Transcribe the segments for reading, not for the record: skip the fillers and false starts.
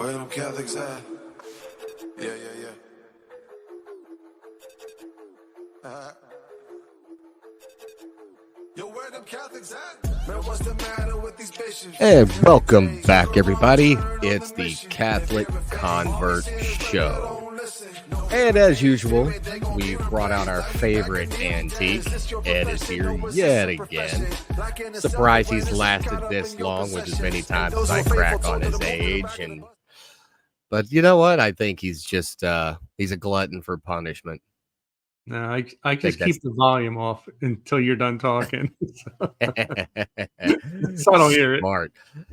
Where them Catholics at? Yeah. Yo, where them Catholics at? Man, what's the matter with these bishops? And welcome back, everybody. It's the Catholic Convert Show. And as usual, we've brought out our favorite antique. Ed is here yet again. Surprised he's lasted this long with as many times as I crack on his age. But you know what? I think he's just he's a glutton for punishment. No, I just keep the volume off until you're done talking. So I don't hear it. Smart.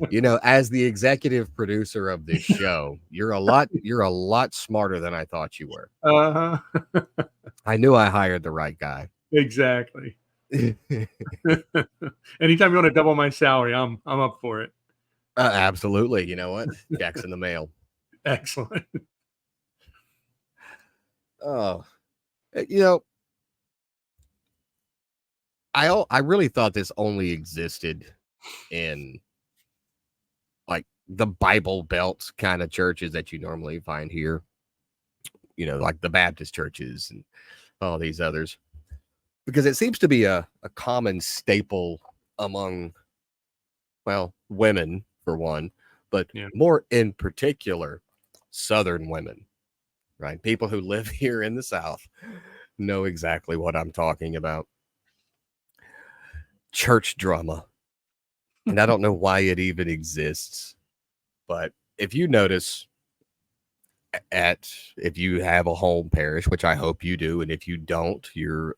You know, as the executive producer of this show, you're a lot smarter than I thought you were. Uh-huh. I knew I hired the right guy. Exactly. Anytime you want to double my salary, I'm up for it. Absolutely. You know what? Check's in the mail. Excellent. Oh, you know, I really thought this only existed in like the Bible Belt kind of churches that you normally find here. You know, like the Baptist churches and all these others, because it seems to be a common staple among, well, women for one, but more in particular, Southern women. Right? People who live here in the South know exactly what I'm talking about. Church drama. And I don't know why it even exists. But if you notice if you have a home parish, which I hope you do, and if you don't, you're,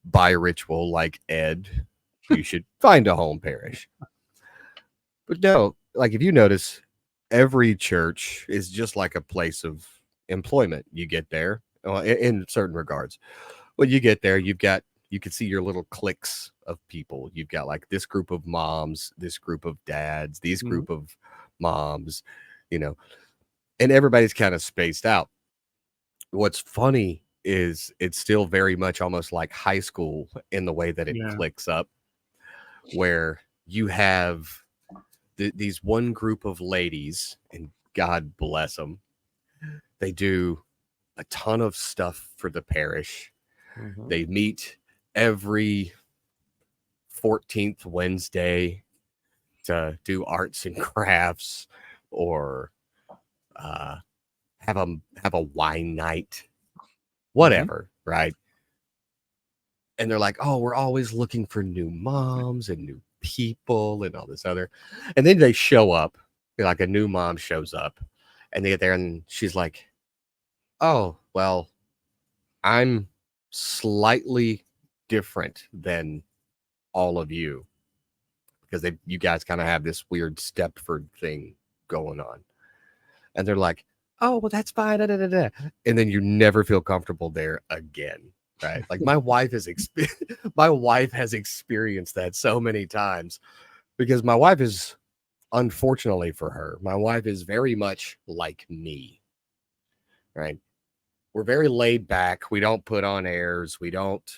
by ritual like Ed, you should find a home parish. But no, like if you notice, every church is just like a place of employment. You get there, in certain regards. When you get there, you can see your little cliques of people. You've got like this group of moms, this group of dads, these group of moms, and everybody's kind of spaced out. What's funny is it's still very much almost like high school in the way that it clicks up, where you have these one group of ladies, and God bless them. They do a ton of stuff for the parish. Mm-hmm. They meet every 14th Wednesday to do arts and crafts or have a wine night, whatever, right? And they're like, oh, we're always looking for new moms and new people and all this other. And then they show up, like a new mom shows up, and they get there and she's like, oh, well, I'm slightly different than all of you, because you guys kind of have this weird Stepford thing going on. And they're like, oh, well, that's fine. Da, da, da, da. And then you never feel comfortable there again. Right. Like my wife has experienced that so many times, because my wife is, unfortunately for her, my wife is very much like me. Right. We're very laid back. We don't put on airs. We don't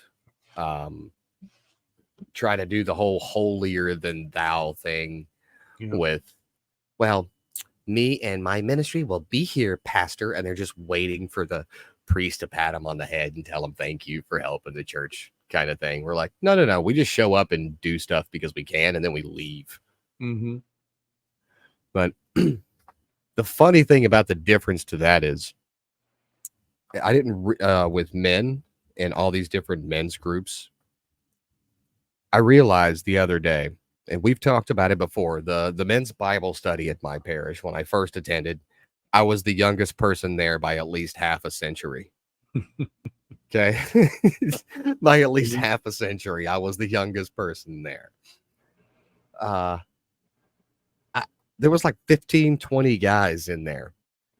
try to do the whole holier than thou thing with, well, me and my ministry will be here, pastor. And they're just waiting for the priest to pat him on the head and tell him thank you for helping the church, kind of thing. We're like, no. We just show up and do stuff because we can, and then we leave. Mm-hmm. But the funny thing about the difference to that is, I didn't, with men and all these different men's groups, I realized the other day, and we've talked about it before, the men's Bible study at my parish, when I first attended, I was the youngest person there by at least half a century. Okay. By at least half a century, I was the youngest person there. There was like 15, 20 guys in there.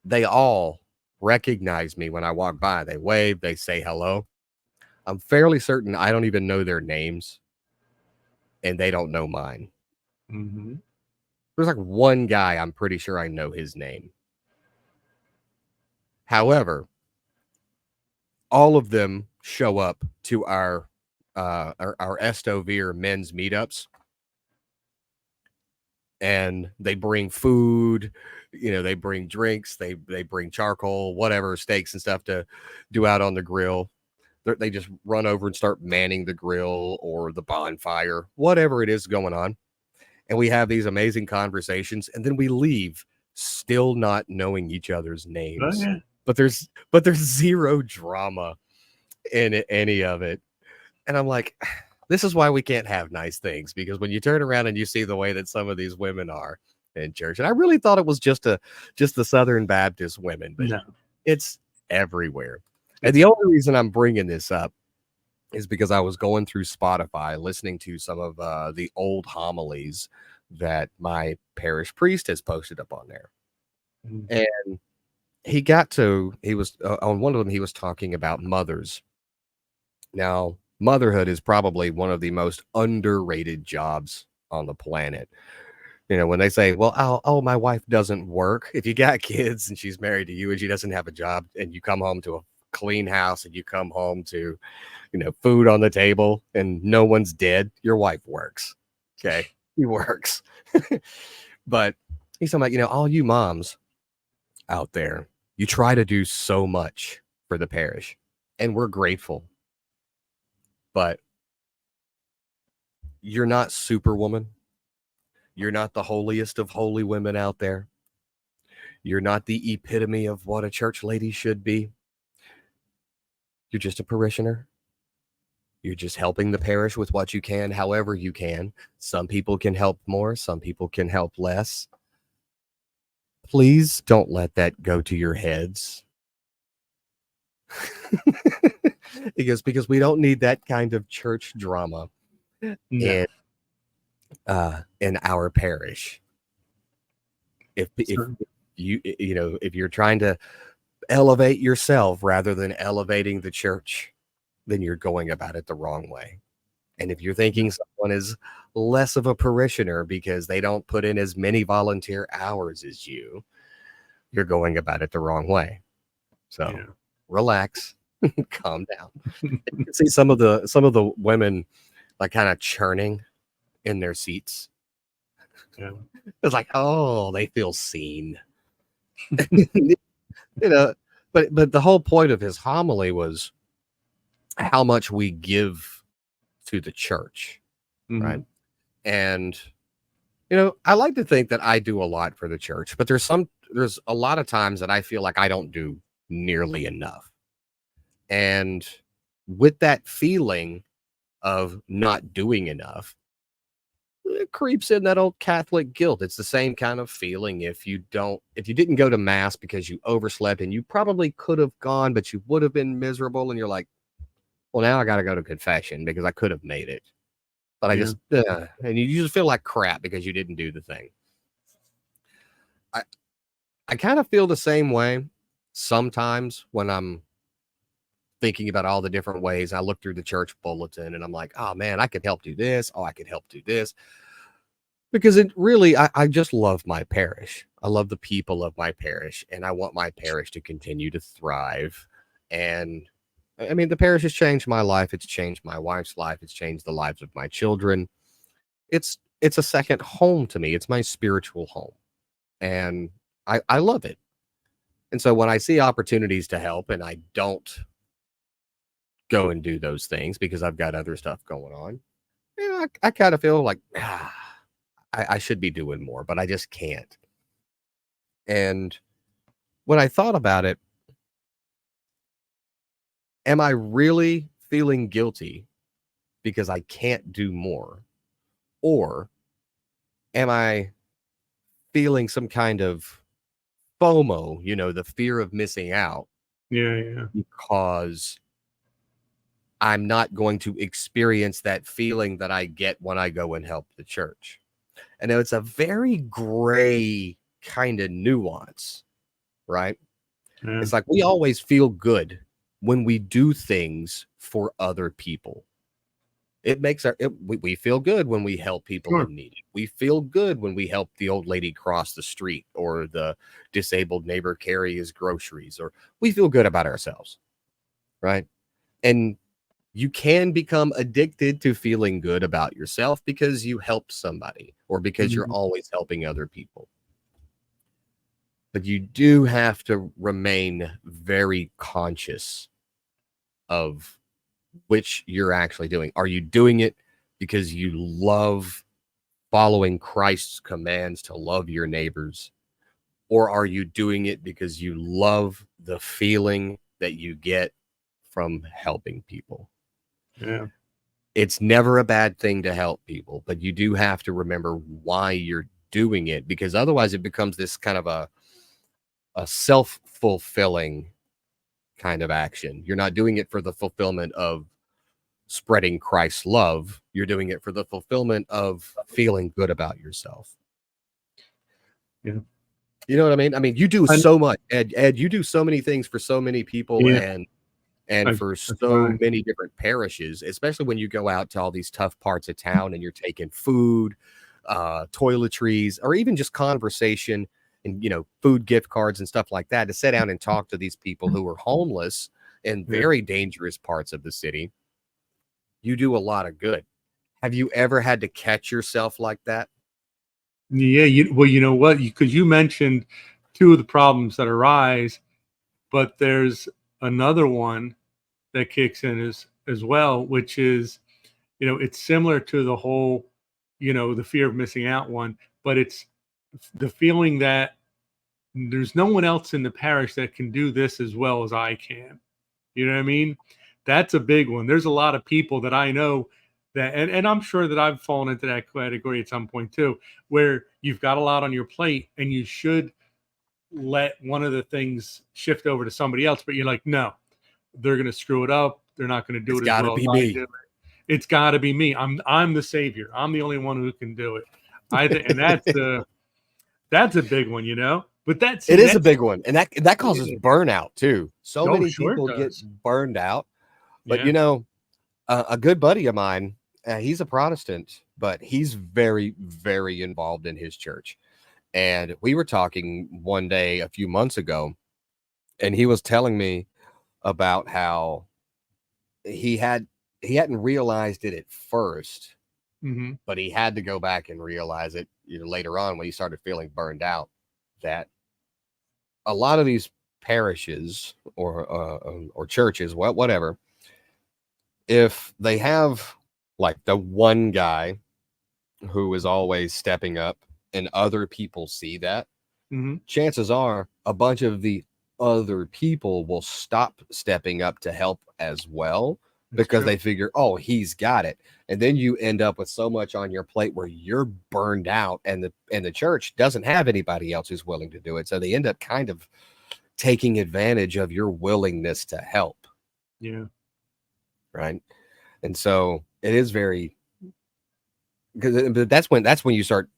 They all recognize me when I walk by. They wave, they say hello. I'm fairly certain I don't even know their names, and they don't know mine. Mm-hmm. There's like one guy I'm pretty sure I know his name. However, all of them show up to our Estovere men's meetups, and they bring food, they bring drinks, they bring charcoal, whatever, steaks and stuff to do out on the grill. They just run over and start manning the grill or the bonfire, whatever it is going on. And we have these amazing conversations, and then we leave still not knowing each other's names. Oh, yeah. But there's zero drama in any of it. And I'm like, this is why we can't have nice things, because when you turn around and you see the way that some of these women are in church, and I really thought it was just the Southern Baptist women, but No. it's everywhere. And the only reason I'm bringing this up is because I was going through Spotify, listening to some of the old homilies that my parish priest has posted up on there. And he was on one of them, he was talking about mothers. Now, motherhood is probably one of the most underrated jobs on the planet. When they say, well, my wife doesn't work. If you got kids and she's married to you and she doesn't have a job, and you come home to a clean house and you come home to, food on the table and no one's dead, your wife works. Okay. He works. But he's talking about, all you moms out there, you try to do so much for the parish, and we're grateful. But you're not Superwoman. You're not the holiest of holy women out there. You're not the epitome of what a church lady should be. You're just a parishioner. You're just helping the parish with what you can, however you can. Some people can help more. Some people can help less. Please don't let that go to your heads. because we don't need that kind of church drama in our parish. If you're trying to elevate yourself rather than elevating the church, then you're going about it the wrong way. And if you're thinking someone is less of a parishioner because they don't put in as many volunteer hours as you're going about it the wrong way. So relax, calm down. You can see some of the women like kind of churning in their seats. Yeah. It's like, oh, they feel seen. But the whole point of his homily was how much we give to the church, right? And I like to think that I do a lot for the church, but there's a lot of times that I feel like I don't do nearly enough. And with that feeling of not doing enough, it creeps in that old Catholic guilt. It's the same kind of feeling if you didn't go to mass because you overslept, and you probably could have gone, but you would have been miserable, and you're like, well, now I got to go to confession because I could have made it, but I just and you just feel like crap because you didn't do the thing. I kind of feel the same way sometimes when I'm thinking about all the different ways. I look through the church bulletin and I'm like, oh man, I could help do this. Oh, I could help do this. Because it really, I just love my parish. I love the people of my parish, and I want my parish to continue to thrive. And I mean, the parish has changed my life. It's changed my wife's life. It's changed the lives of my children. It's a second home to me. It's my spiritual home, and I love it. And so when I see opportunities to help and I don't go and do those things because I've got other stuff going on, I kind of feel like I should be doing more, but I just can't. And when I thought about it, am I really feeling guilty because I can't do more? Or am I feeling some kind of FOMO, the fear of missing out? Yeah. Because I'm not going to experience that feeling that I get when I go and help the church. And it's a very gray kind of nuance, right? Yeah. It's like we always feel good when we do things for other people. It makes we feel good when we help people in need. We feel good when we help the old lady cross the street, or the disabled neighbor carry his groceries, or we feel good about ourselves, right? And you can become addicted to feeling good about yourself because you helped somebody, or because you're Mhm. always helping other people. But you do have to remain very conscious of which you're actually doing. Are you doing it because you love following Christ's commands to love your neighbors? Or are you doing it because you love the feeling that you get from helping people? Yeah. It's never a bad thing to help people, but you do have to remember why you're doing it, because otherwise it becomes this kind of a self-fulfilling kind of action. You're not doing it for the fulfillment of spreading Christ's love. You're doing it for the fulfillment of feeling good about yourself. Yeah. You know what I mean? I mean, you do And so much, Ed, you do so many things for so many people yeah, and for I so try. many different parishes, especially when you go out to all these tough parts of town and you're taking food, toiletries, or even just conversation and, food gift cards and stuff like that to sit down and talk to these people who are homeless in Yeah. very dangerous parts of the city. You do a lot of good. Have you ever had to catch yourself like that? Yeah. Well, you know what? Because you mentioned two of the problems that arise, but there's another one that kicks in as well, which is, it's similar to the whole, the fear of missing out one, but it's the feeling that there's no one else in the parish that can do this as well as I can. You know what I mean? That's a big one. There's a lot of people that I know that, and I'm sure that I've fallen into that category at some point too, where you've got a lot on your plate and you should let one of the things shift over to somebody else, but you're like, no, they're going to screw it up. They're not going to do It's it as got to well as be I do me. it. It's got to be me. I'm the savior. I'm the only one who can do it. I think, and that's a big one, But It is a that's big one, and that causes burnout too. So oh, many sure it people get does. burned out. But Yeah. a good buddy of mine, he's a Protestant, but he's very, very involved in his church. And we were talking one day a few months ago, and he was telling me about how he hadn't realized it at first, Hmm. but he had to go back and realize it, later on when he started feeling burned out, that a lot of these parishes or churches, whatever, if they have like the one guy who is always stepping up and other people see that, Hmm. chances are a bunch of the other people will stop stepping up to help as well, That's because true. they figure, oh, he's got it. And then you end up with so much on your plate where you're burned out, and the church doesn't have anybody else who's willing to do it. So they end up kind of taking advantage of your willingness to help. Yeah. Right. And so it is very, because that's when you start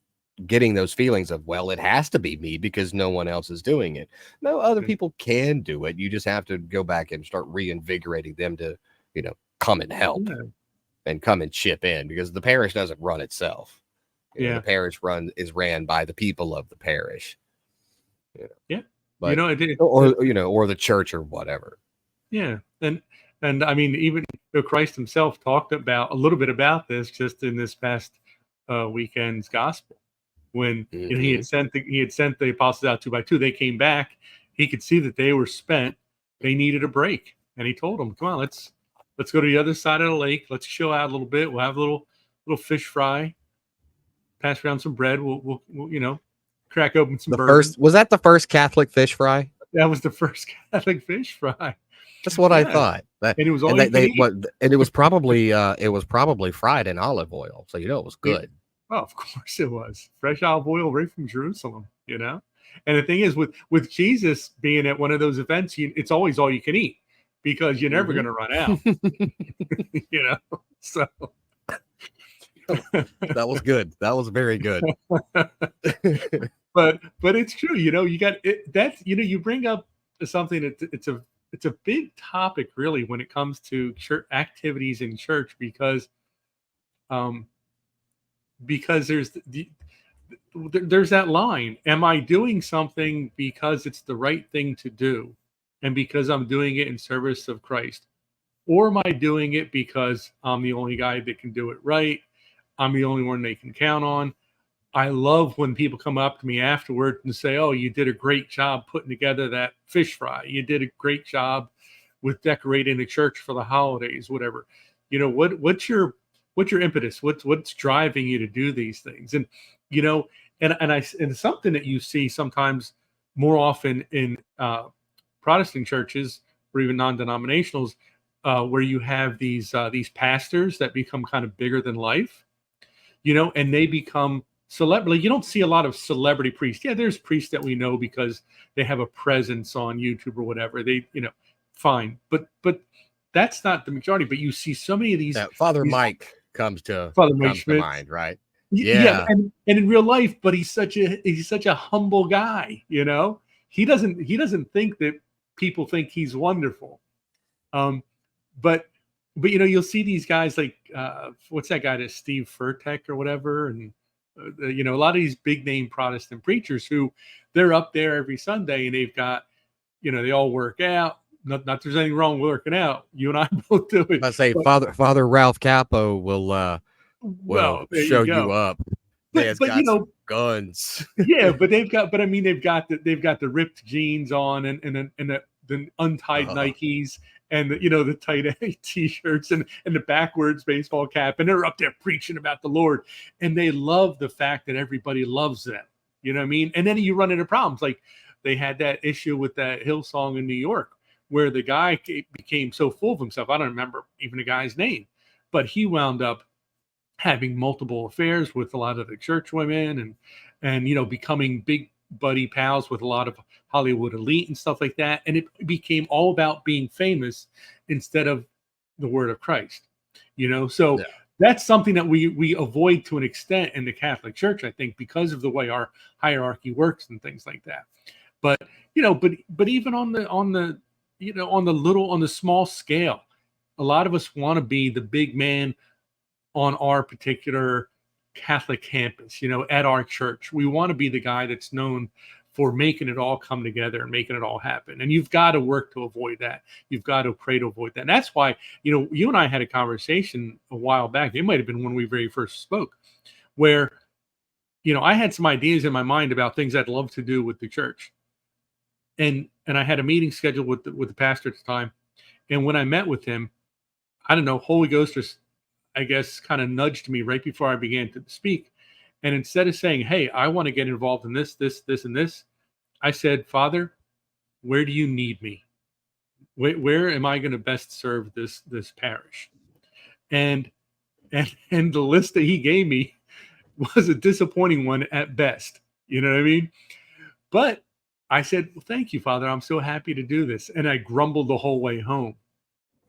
getting those feelings of, well, it has to be me because no one else is doing it. No, other Yeah. people can do it. You just have to go back and start reinvigorating them to, come and help Yeah. and come and chip in, because the parish doesn't run itself. The Yeah. parish is ran by the people of the parish. Yeah. But or the church or whatever. Yeah. And I mean, even Christ himself talked about a little bit about this just in this past weekend's gospel, when he Mm-hmm. had sent the apostles out two by two. They came back. He could see that they were spent. They needed a break, and he told them, "Come on, let's go to the other side of the lake. Let's chill out a little bit. We'll have a little fish fry. Pass around some bread. We'll crack open some bourbon." Was that the first Catholic fish fry? That was the first Catholic fish fry. That's what I Yeah, thought. That and it was and all you can eat. it was probably fried in olive oil, so it was Yeah. good. Oh, of course it was fresh olive oil right from Jerusalem. And the thing is, with Jesus being at one of those events, it's always all you can eat because you're never going to run out. So That was good. That was very good. but it's true. You got it. That's you bring up something that it's a big topic really when it comes to church activities in church, um because there's that line. Am I doing something because it's the right thing to do and because I'm doing it in service of Christ? Or am I doing it because I'm the only guy that can do it right? I'm the only one they can count on. I love when people come up to me afterward and say, "Oh, you did a great job putting together that fish fry. You did a great job with decorating the church for the holidays, whatever." What's your impetus? What's driving you to do these things? And you know, and something that you see sometimes more often in Protestant churches or even non-denominationals, where you have these pastors that become kind of bigger than life, and they become celebrity. You don't see a lot of celebrity priests. Yeah, there's priests that we know because they have a presence on YouTube or whatever. They, fine, but that's not the majority. But you see so many of these. That Father these Mike comes to Father Mike Schmidt, mind, right? yeah, Yeah. and in real life, but he's such a humble guy. He doesn't think that people think he's wonderful. Um, but you'll see these guys like what's that guy, to Steve Furtick or whatever, and a lot of these big name Protestant preachers who they're up there every Sunday and they've got, they all work out. Not there's anything wrong with working out. You and I both do it. I say But, Father Ralph Capo will well, there show you you go. up. But Man's got some guns. yeah, but I mean, they've got the ripped jeans on and the untied Nikes and the tight t-shirts and the backwards baseball cap, and they're up there preaching about the Lord, and they love the fact that everybody loves them. You know what I mean? And then you run into problems like they had that issue with that Hillsong in New York where the guy became so full of himself. I don't remember even the guy's name, but he wound up having multiple affairs with a lot of the church women and becoming big buddy pals with a lot of Hollywood elite and stuff like that. And it became all about being famous instead of the word of Christ. So Yeah. that's something that we avoid to an extent in the Catholic Church, I think, because of the way our hierarchy works and things like that. But but even on the small scale, a lot of us want to be the big man on our particular Catholic campus, at our church. We want to be the guy that's known for making it all come together and making it all happen. And you've got to work to avoid that. You've got to pray to avoid that. And that's why, you and I had a conversation a while back. It might have been when we very first spoke, where, I had some ideas in my mind about things I'd love to do with the church. And I had a meeting scheduled with the pastor at the time. And when I met with him, I don't know, Holy Ghost just, I guess, kind of nudged me right before I began to speak. And instead of saying, "Hey, I want to get involved in this, and this," I said, "Father, where do you need me? Where am I going to best serve this parish?" And and the list that he gave me was a disappointing one at best. You know what I mean? But I said, "Well, thank you, Father. I'm so happy to do this." And I grumbled the whole way home.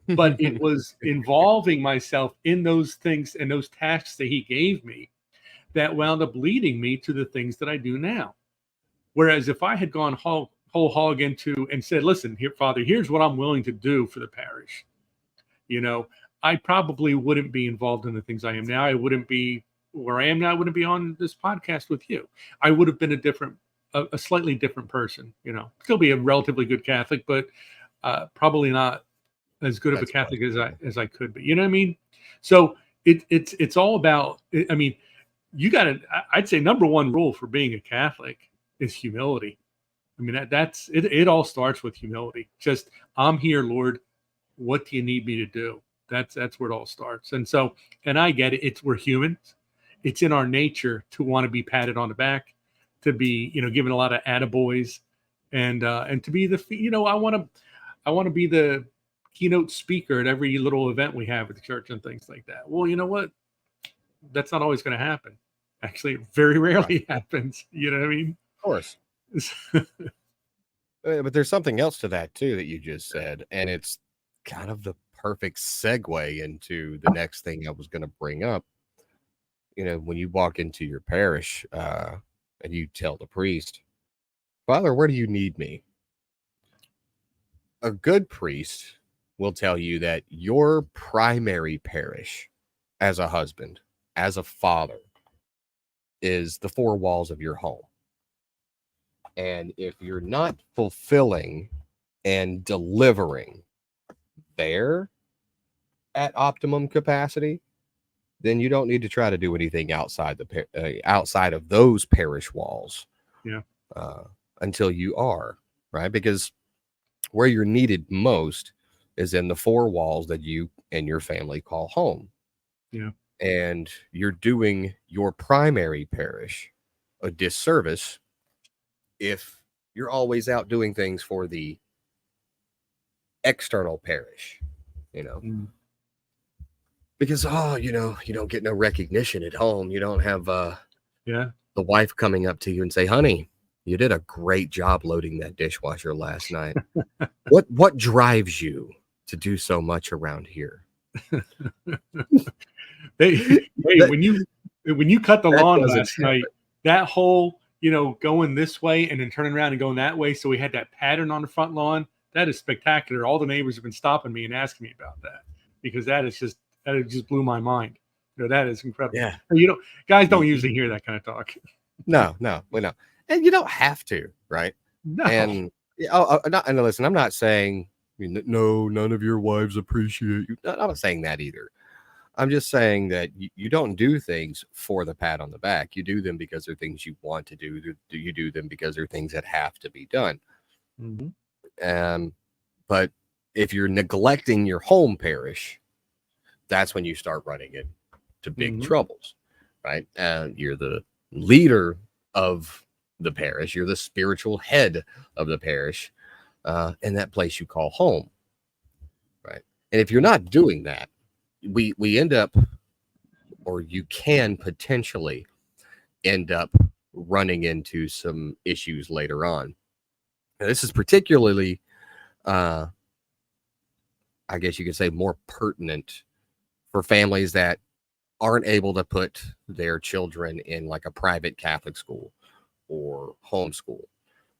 But it was involving myself in those things and those tasks that he gave me that wound up leading me to the things that I do now. Whereas if I had gone whole hog into and said, "Listen, here, Father, here's what I'm willing to do for the parish," I probably wouldn't be involved in the things I am now. I wouldn't be where I am now. I wouldn't be on this podcast with you. I would have been a slightly different person. Still be a relatively good Catholic, but probably not as good of a Catholic as I could be. You know what I mean? So it's all about, I mean, I'd say number one rule for being a Catholic is humility. I mean, that's it. It all starts with humility. Just, I'm here, Lord. What do you need me to do? That's where it all starts. And I get it. We're humans. It's in our nature to want to be patted on the back, to be, given a lot of attaboys, and to be I want to be the keynote speaker at every little event we have at the church and things like that. Well, you know what? That's not always going to happen. Actually, it very rarely happens. You know what I mean? Of course. But there's something else to that too that you just said, and it's kind of the perfect segue into the next thing I was going to bring up. When you walk into your parish and you tell the priest, "Father, where do you need me?" A good priest will tell you that your primary parish as a husband, as a father, is the four walls of your home. And if you're not fulfilling and delivering there at optimum capacity, then you don't need to try to do anything outside outside of those parish walls. Yeah. Until you are, right? Because where you're needed most is in the four walls that you and your family call home. Yeah. And you're doing your primary parish a disservice if you're always out doing things for the external parish, because you don't get no recognition at home. You don't have the wife coming up to you and say, honey, you did a great job loading that dishwasher last night. What drives you to do so much around here? When you cut the lawn last night, that whole going this way and then turning around and going that way, so we had that pattern on the front lawn. That is spectacular. All the neighbors have been stopping me and asking me about that, because that just blew my mind. That is incredible. Yeah. Guys don't usually hear that kind of talk. No, we know. And you don't have to, right? No. And listen, I'm not saying no, none of your wives appreciate you. I'm not saying that either. I'm just saying that you don't do things for the pat on the back. You do them because they're things you want to do. You do them because they're things that have to be done. Mm-hmm. But if you're neglecting your home parish, that's when you start running into big troubles, right? And you're the leader of the parish. You're the spiritual head of the parish, in that place you call home, right? And if you're not doing that, we end up, or you can potentially end up running into some issues later on. Now, this is particularly, I guess you could say, more pertinent for families that aren't able to put their children in like a private Catholic school or homeschool,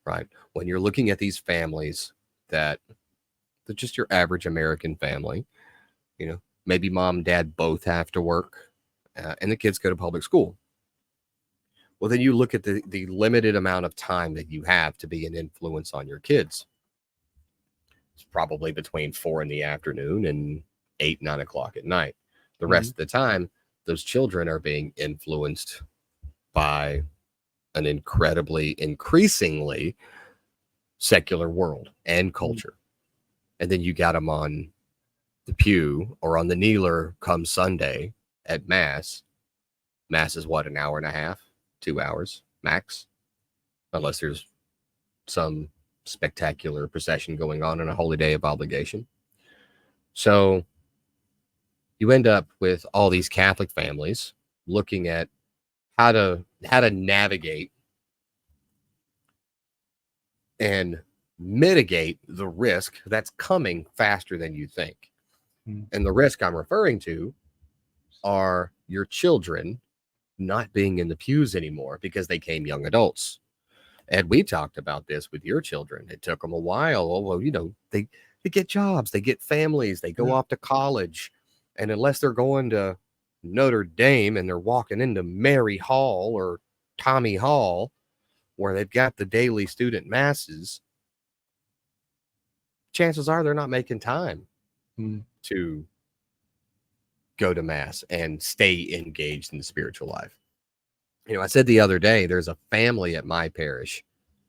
right? When you're looking at these families that they're just your average American family, maybe mom and dad both have to work, and the kids go to public school. Well, then you look at the limited amount of time that you have to be an influence on your kids. It's probably between 4 p.m. and 8, 9 o'clock at night. The rest of the time, those children are being influenced by an increasingly secular world and culture. And then you got them on the pew or on the kneeler come Sunday at Mass. Mass is what, an hour and a half, 2 hours max, unless there's some spectacular procession going on a holy day of obligation. So you end up with all these Catholic families looking at how to navigate and mitigate the risk that's coming faster than you think. And the risk I'm referring to are your children not being in the pews anymore because they became young adults. And we talked about this with your children. It took them a while. Well, they get jobs, they get families, they go off to college. And unless they're going to Notre Dame and they're walking into Mary Hall or Tommy Hall, where they've got the daily student masses, chances are they're not making time to go to Mass and stay engaged in the spiritual life. I said the other day, there's a family at my parish,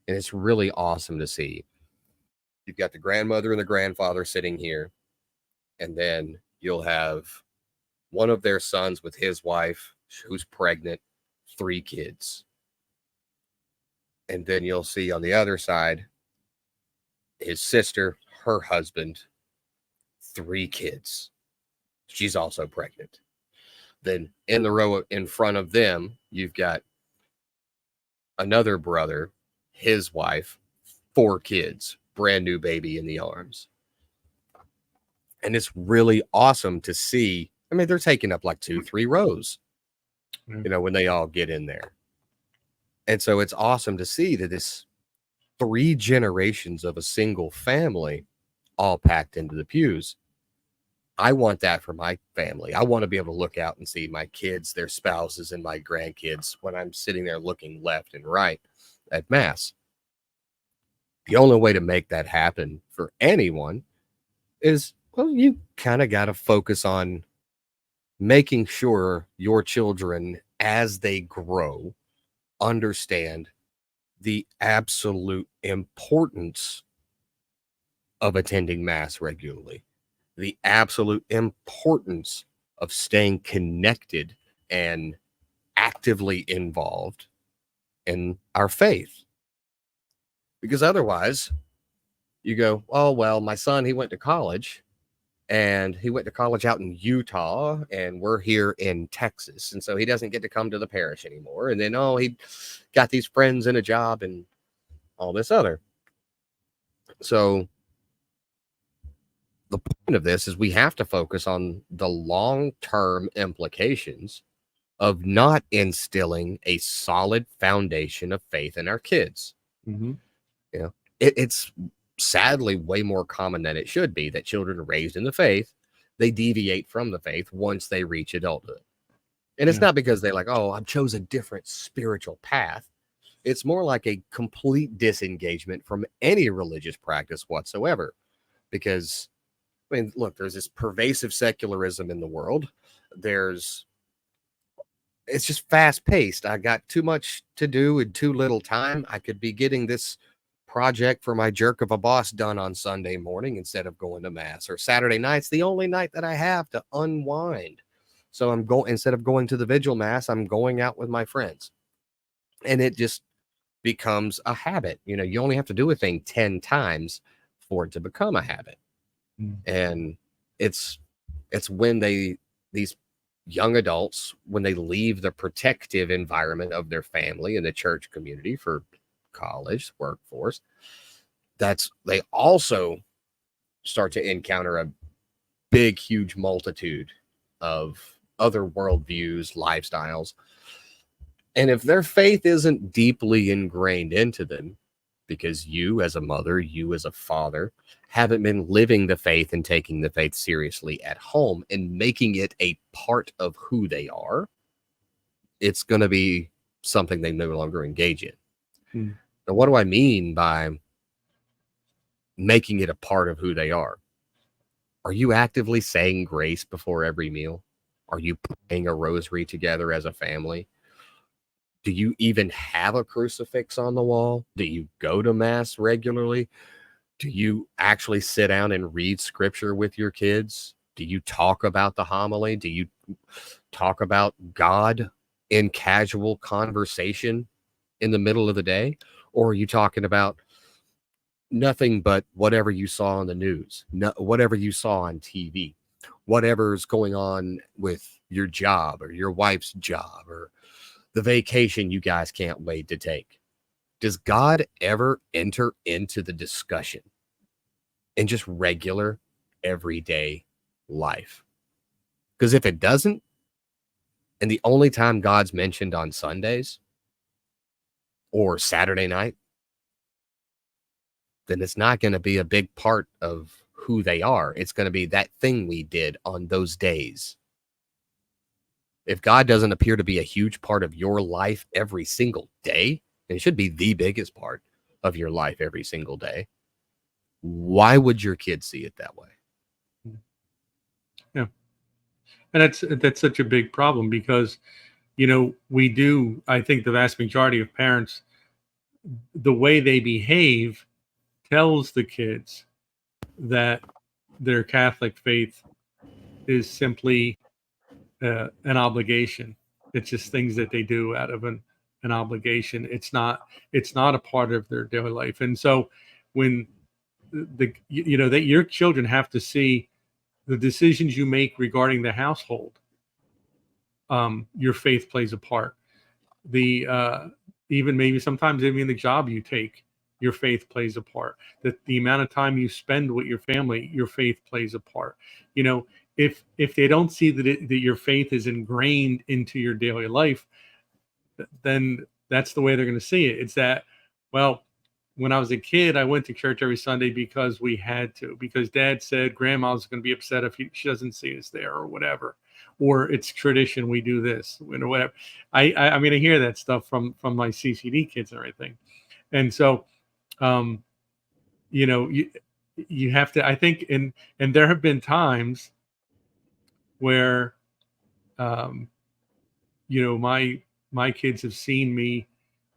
and it's really awesome to see. You've got the grandmother and the grandfather sitting here, and then you'll have one of their sons with his wife who's pregnant, 3 kids. And then you'll see on the other side, his sister, her husband, 3 kids. She's also pregnant. Then in the row in front of them, you've got another brother, his wife, 4 kids, brand new baby in the arms. And it's really awesome to see. I mean, they're taking up like 2-3 rows, when they all get in there. And so it's awesome to see that this 3 generations of a single family all packed into the pews. I want that for my family. I want to be able to look out and see my kids, their spouses, and my grandkids when I'm sitting there looking left and right at Mass. The only way to make that happen for anyone is, well, you kind of got to focus on making sure your children, as they grow, understand the absolute importance of attending mass regularly, the absolute importance of staying connected and actively involved in our faith. Because otherwise, you go, oh, well, my son, he went to college and he went to college out in Utah and we're here in Texas. And so he doesn't get to come to the parish anymore. And then, oh, he got these friends and a job and all this other. So the point of this is we have to focus on the long-term implications of not instilling a solid foundation of faith in our kids. Mm-hmm. You know, it's sadly way more common than it should be that children raised in the faith, they deviate from the faith once they reach adulthood. And it's not because they like, oh, I've chose a different spiritual path. It's more like a complete disengagement from any religious practice whatsoever. Because, I mean, look, there's this pervasive secularism in the world. It's just fast paced. I got too much to do in too little time. I could be getting this project for my jerk of a boss done on Sunday morning instead of going to mass, or Saturday night's the only night that I have to unwind. So I'm going, instead of going to the vigil mass, I'm going out with my friends. And it just becomes a habit. You know, you only have to do a thing 10 times for it to become a habit. And it's when these young adults, when they leave the protective environment of their family and the church community for college, workforce, they also start to encounter a big, huge multitude of other worldviews, lifestyles. And if their faith isn't deeply ingrained into them, because you as a mother, you as a father, haven't been living the faith and taking the faith seriously at home and making it a part of who they are, it's going to be something they no longer engage in. Now, what do I mean by making it a part of who they are? Are you actively saying grace before every meal? Are you praying a rosary together as a family? Do you even have a crucifix on the wall? Do you go to mass regularly? Do you actually sit down and read scripture with your kids? Do you talk about the homily? Do you talk about God in casual conversation in the middle of the day? Or are you talking about nothing but whatever you saw on the news, whatever you saw on TV, whatever's going on with your job or your wife's job or the vacation you guys can't wait to take? Does God ever enter into the discussion in just regular, everyday life? Because if it doesn't, and the only time God's mentioned on Sundays or Saturday night, then it's not going to be a big part of who they are. It's going to be that thing we did on those days. If God doesn't appear to be a huge part of your life every single day, and it should be the biggest part of your life every single day, why would your kids see it that way? Yeah. And that's such a big problem because, you know, I think the vast majority of parents, the way they behave tells the kids that their Catholic faith is simply an obligation. It's just things that they do out of an obligation. It's not a part of their daily life. And so when that your children have to see the decisions you make regarding the household, your faith plays a part. Even maybe sometimes even the job you take, your faith plays a part. That the amount of time you spend with your family, your faith plays a part. You know, if they don't see that your faith is ingrained into your daily life, then that's the way they're going to see it. It's that, well, when I was a kid, I went to church every Sunday because we had to, because Dad said Grandma's going to be upset if she doesn't see us there or whatever, or it's tradition we do this, or whatever. I mean, I hear that stuff from my CCD kids and everything, and so, you have to. I think, and there have been times where um, my kids have seen me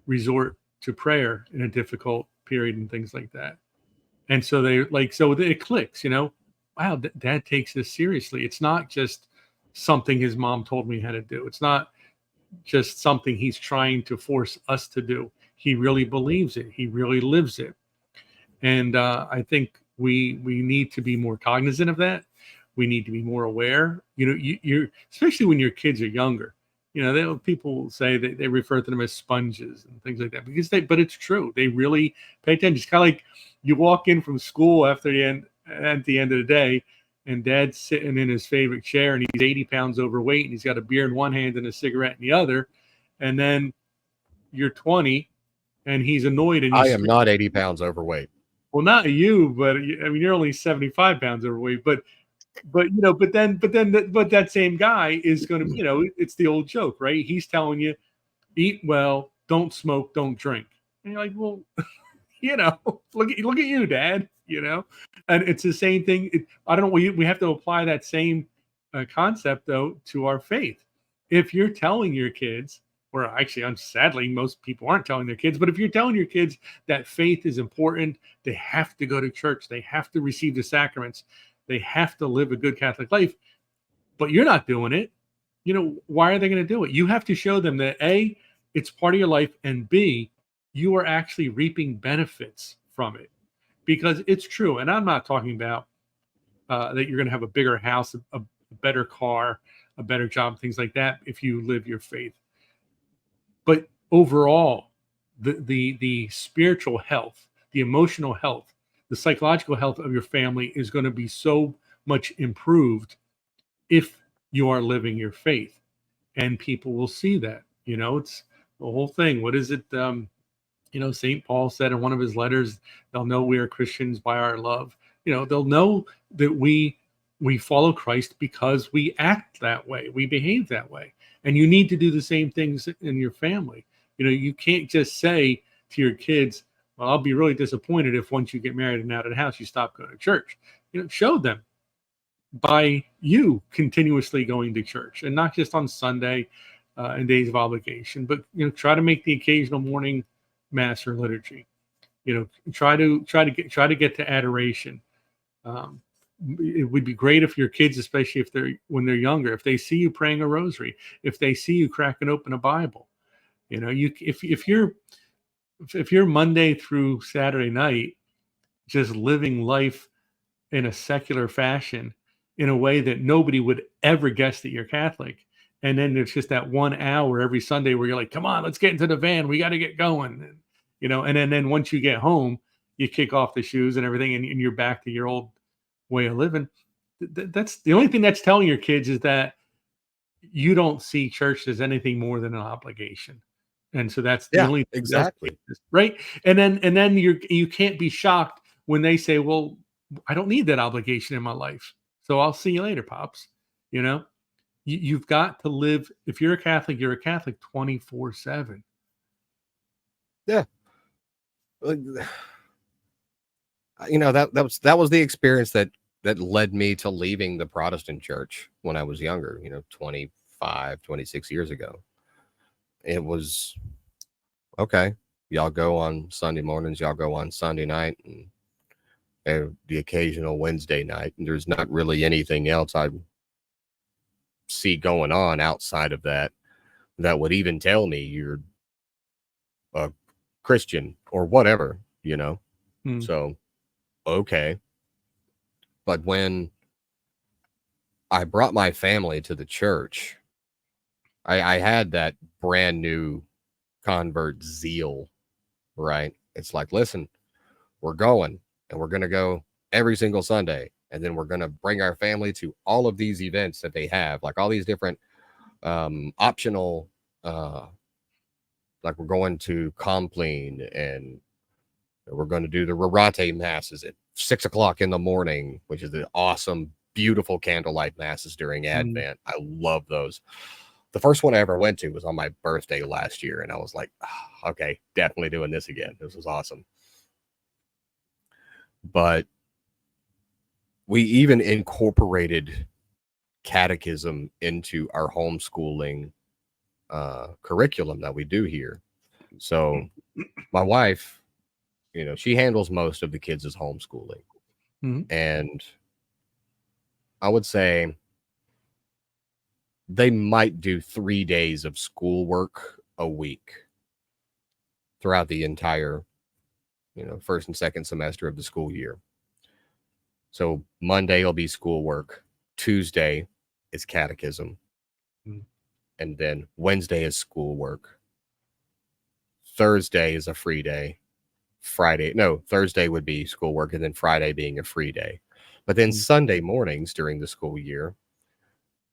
resort to prayer in a difficult period and things like that. And so so it clicks, wow, dad takes this seriously. It's not just something his mom told me how to do. It's not just something he's trying to force us to do. He really believes it. He really lives it. And I think we need to be more cognizant of that. We need to be more aware. You're especially when your kids are younger. People say they refer to them as sponges and things like that but it's true. They really pay attention. It's kind of like you walk in from school at the end of the day, and dad's sitting in his favorite chair, and he's 80 pounds overweight, and he's got a beer in one hand and a cigarette in the other. And then you're 20, and he's annoyed. And I am not 80 pounds overweight. Well, not you, but I mean, you're only 75 pounds overweight. But that same guy is going to, it's the old joke, right? He's telling you, eat well, don't smoke, don't drink. And you're like, well, look at you, Dad, and it's the same thing. I don't know. We have to apply that same concept though to our faith. If you're telling your kids, or actually, sadly, most people aren't telling their kids, but if you're telling your kids that faith is important, they have to go to church, they have to receive the sacraments, they have to live a good Catholic life, but you're not doing it, why are they going to do it? You have to show them that A, it's part of your life, and B, you are actually reaping benefits from it. Because it's true, and I'm not talking about that you're going to have a bigger house, a better car, a better job, things like that, if you live your faith. But overall, the spiritual health, the emotional health, the psychological health of your family is going to be so much improved if you are living your faith, and people will see that. It's the whole thing. What is it? St. Paul said in one of his letters, they'll know we are Christians by our love. They'll know that we follow Christ because we act that way, we behave that way. And you need to do the same things in your family. You can't just say to your kids, well, I'll be really disappointed if once you get married and out of the house, you stop going to church. Show them by you continuously going to church, and not just on Sunday and days of obligation, but try to make the occasional morning mass or liturgy. Try to get to adoration. It would be great if your kids, especially when they're younger, if they see you praying a rosary, if they see you cracking open a Bible, if you're Monday through Saturday night just living life in a secular fashion in a way that nobody would ever guess that you're Catholic, and then there's just that 1 hour every Sunday where you're like, come on, let's get into the van, we got to get going, and then once you get home, you kick off the shoes and everything, and you're back to your old way of living. That's the only thing that's telling your kids, is that you don't see church as anything more than an obligation. And so that's the only thing, exactly, right? And then you can't be shocked when they say, well, I don't need that obligation in my life, so I'll see you later, Pops. You've got to live. If you're a Catholic, you're a Catholic 24/7. Yeah. That was the experience that led me to leaving the Protestant church when I was younger, 25, 26 years ago. It was, okay, y'all go on Sunday mornings, y'all go on Sunday night, and the occasional Wednesday night, and there's not really anything else I see going on outside of that would even tell me you're a Christian or whatever, So, okay. But when I brought my family to the church, I had that brand new convert zeal, right? It's like, listen, we're going, and we're going to go every single Sunday. And then we're going to bring our family to all of these events that they have, like all these different optional, like we're going to Compline, and we're going to do the Rorate masses at 6 o'clock in the morning, which is the awesome, beautiful candlelight masses during Advent. I love those. The first one I ever went to was on my birthday last year, and I was like, oh, okay, definitely doing this again. This was awesome. But we even incorporated catechism into our homeschooling curriculum that we do here. So my wife, she handles most of the kids' homeschooling. Mhm. And I would say they might do 3 days of schoolwork a week throughout the entire, first and second semester of the school year. So Monday will be schoolwork. Tuesday is catechism. Mhm. And then Wednesday is schoolwork. Thursday is a free day. Thursday would be schoolwork, and then Friday being a free day. But then Sunday mornings during the school year,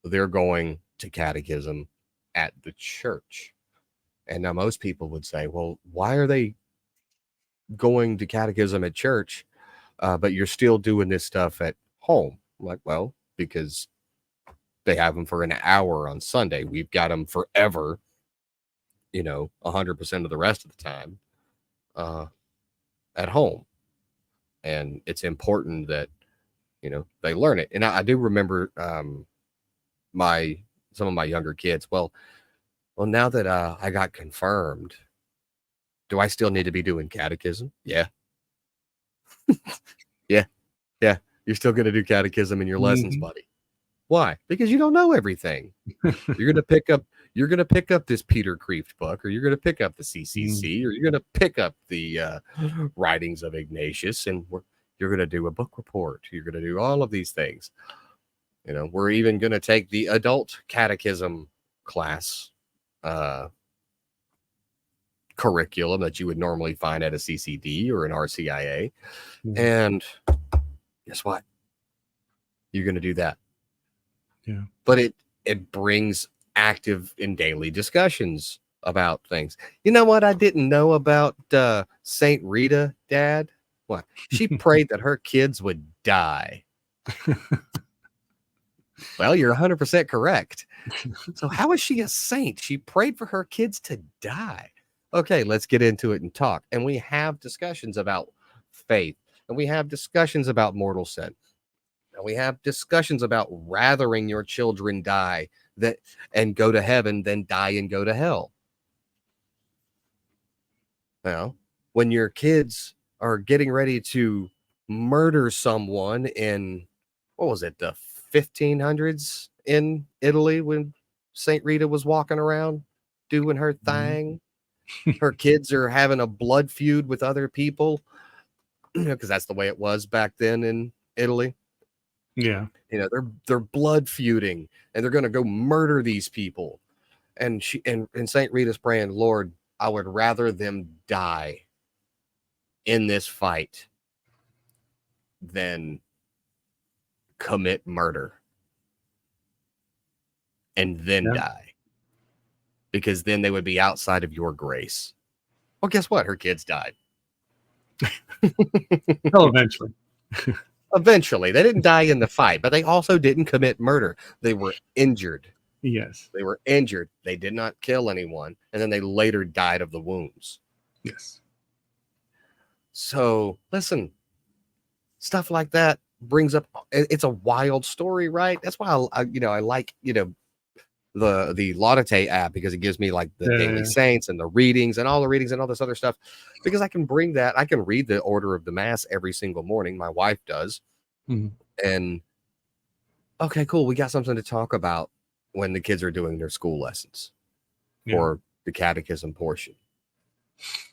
they're going to catechism at the church. And now most people would say, well, why are they going to catechism at church, but you're still doing this stuff at home? I'm like, well, because they have them for an hour on Sunday. We've got them forever, 100% of the rest of the time at home. And it's important that, they learn it. And I do remember some of my younger kids. Well, now that I got confirmed, do I still need to be doing catechism? Yeah. Yeah. You're still going to do catechism in your lessons, buddy. Why? Because you don't know everything. You're going to pick up this Peter Kreeft book, or you're going to pick up the CCC, or you're going to pick up the writings of Ignatius, and you're going to do a book report. You're going to do all of these things. We're even going to take the adult catechism class curriculum that you would normally find at a CCD or an RCIA. And guess what? You're going to do that. Yeah. But it brings active and daily discussions about things. You know what I didn't know about Saint Rita, Dad? What? She prayed that her kids would die. Well, you're 100% correct. So how is she a saint? She prayed for her kids to die. Okay, let's get into it and talk. And we have discussions about faith, and we have discussions about mortal sin. And we have discussions about rathering your children die and go to heaven than die and go to hell. Now, when your kids are getting ready to murder someone in, what was it, the 1500s in Italy, when Saint Rita was walking around doing her thing, her kids are having a blood feud with other people, because that's the way it was back then in Italy. Yeah. They're blood feuding, and they're going to go murder these people. And Saint Rita's praying, Lord, I would rather them die in this fight than commit murder and then die, because then they would be outside of your grace. Well, guess what? Her kids died. Oh, eventually. Eventually. They didn't die in the fight, but they also didn't commit murder. They were injured. Yes. They were injured. They did not kill anyone. And then they later died of the wounds. Yes. So listen, stuff like that brings up, it's a wild story, right? That's why I like, the Laudate app, because it gives me like the daily saints and the readings and all the readings and all this other stuff, because I can bring that. I can read the order of the mass every single morning. My wife does. And okay, cool. We got something to talk about when the kids are doing their school lessons for the catechism portion.